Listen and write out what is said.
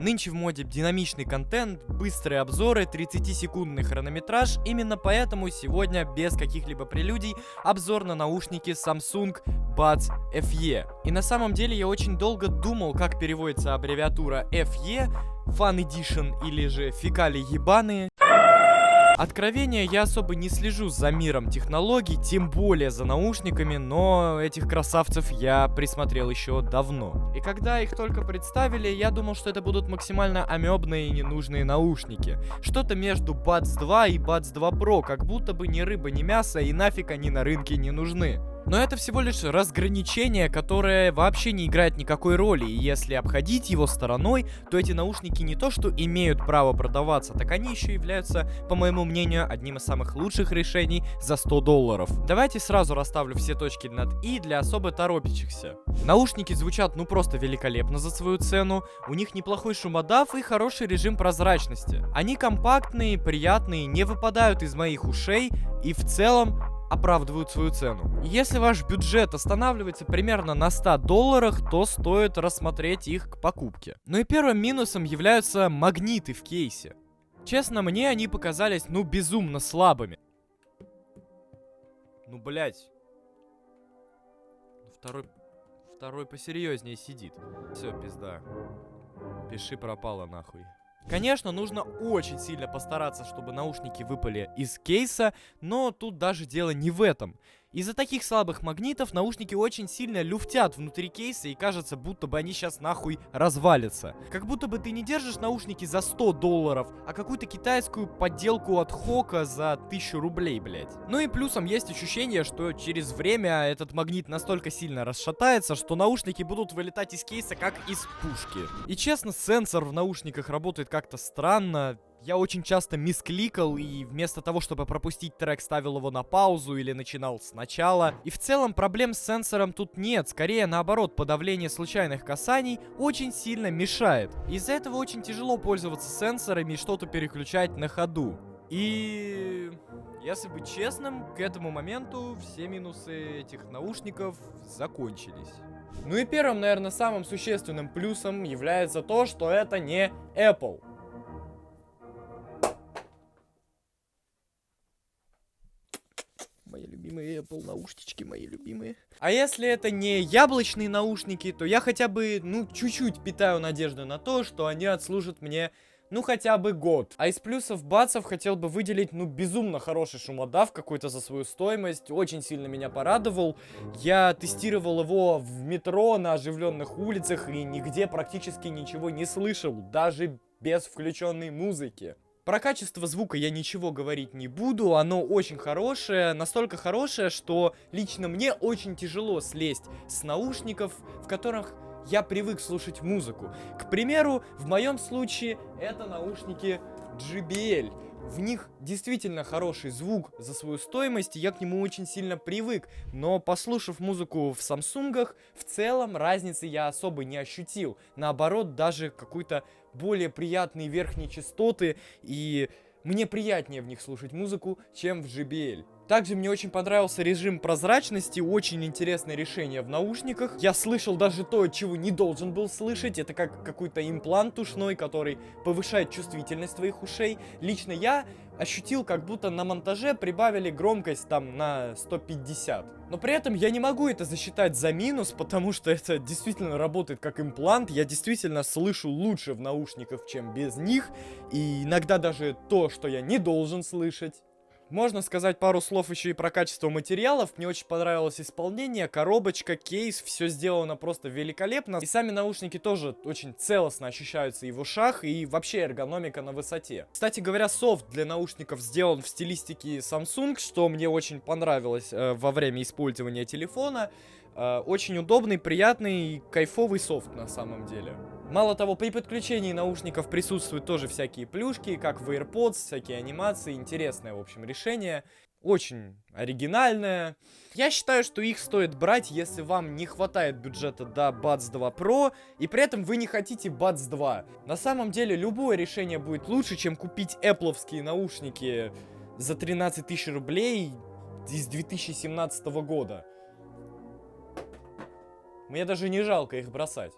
Нынче в моде динамичный контент, быстрые обзоры, 30-секундный хронометраж. Именно поэтому сегодня без каких-либо прелюдий обзор на наушники Samsung Buds FE. И на самом деле я очень долго думал, как переводится аббревиатура FE, Fun Edition или же фекалии ебаные. Откровение, я особо не слежу за миром технологий, тем более за наушниками, но этих красавцев я присмотрел еще давно. И когда их только представили, я думал, что это будут максимально амебные и ненужные наушники. Что-то между Buds 2 и Buds 2 Pro, как будто бы ни рыба, ни мясо, и нафиг они на рынке не нужны. Но это всего лишь разграничение, которое вообще не играет никакой роли, и если обходить его стороной, то эти наушники не то что имеют право продаваться, так они еще являются, по моему мнению, одним из самых лучших решений за $100. Давайте сразу расставлю все точки над «и» для особо торопящихся. Наушники звучат ну просто великолепно за свою цену, у них неплохой шумодав и хороший режим прозрачности. Они компактные, приятные, не выпадают из моих ушей и в целом оправдывают свою цену. Если ваш бюджет останавливается примерно на $100, то стоит рассмотреть их к покупке. Ну и первым минусом являются магниты в кейсе. Честно, мне они показались ну безумно слабыми. Ну блять. Второй посерьезнее сидит. Все, пизда. Пиши пропало нахуй. Конечно, нужно очень сильно постараться, чтобы наушники выпали из кейса, но тут даже дело не в этом. Из-за таких слабых магнитов наушники очень сильно люфтят внутри кейса и кажется, будто бы они сейчас нахуй развалятся. Как будто бы ты не держишь наушники за $100, а какую-то китайскую подделку от Хока за 1000 рублей, блять. Ну и плюсом есть ощущение, что через время этот магнит настолько сильно расшатается, что наушники будут вылетать из кейса как из пушки. И честно, сенсор в наушниках работает как-то странно. Я очень часто мискликал и вместо того, чтобы пропустить трек, ставил его на паузу или начинал сначала. И в целом проблем с сенсором тут нет, скорее наоборот, подавление случайных касаний очень сильно мешает. Из-за этого очень тяжело пользоваться сенсорами и что-то переключать на ходу. И если быть честным, к этому моменту все минусы этих наушников закончились. Ну и первым, наверное, самым существенным плюсом является то, что это не Apple. Мои любимые Apple наушнички, мои любимые. А если это не яблочные наушники, то я хотя бы, ну, чуть-чуть питаю надежду на то, что они отслужат мне, ну, хотя бы год. А из плюсов бацев хотел бы выделить, ну, безумно хороший шумодав какой-то за свою стоимость. Очень сильно меня порадовал. Я тестировал его в метро на оживленных улицах и нигде практически ничего не слышал, даже без включенной музыки. Про качество звука я ничего говорить не буду, оно очень хорошее, настолько хорошее, что лично мне очень тяжело слезть с наушников, в которых я привык слушать музыку. К примеру, в моем случае это наушники JBL. В них действительно хороший звук за свою стоимость, и я к нему очень сильно привык. Но послушав музыку в Самсунгах, в целом разницы я особо не ощутил. Наоборот, даже какой-то более приятные верхние частоты, и мне приятнее в них слушать музыку, чем в JBL. Также мне очень понравился режим прозрачности, очень интересное решение в наушниках. Я слышал даже то, чего не должен был слышать. Это как какой-то имплант ушной, который повышает чувствительность твоих ушей. Лично я ощутил, как будто на монтаже прибавили громкость там на 150. Но при этом я не могу это засчитать за минус, потому что это действительно работает как имплант. Я действительно слышу лучше в наушниках, чем без них. И иногда даже то, что я не должен слышать. Можно сказать пару слов еще и про качество материалов. Мне очень понравилось исполнение, коробочка, кейс, все сделано просто великолепно. И сами наушники тоже очень целостно ощущаются и в ушах, и вообще эргономика на высоте. Кстати говоря, софт для наушников сделан в стилистике Samsung, что мне очень понравилось во время использования телефона. Очень удобный, приятный, кайфовый софт на самом деле. Мало того, при подключении наушников присутствуют тоже всякие плюшки, как в AirPods, всякие анимации. Интересное, в общем, решение. Очень оригинальное. Я считаю, что их стоит брать, если вам не хватает бюджета до Buds 2 Pro, и при этом вы не хотите Buds 2. На самом деле, любое решение будет лучше, чем купить Apple'овские наушники за 13 000 рублей из 2017 года. Мне даже не жалко их бросать.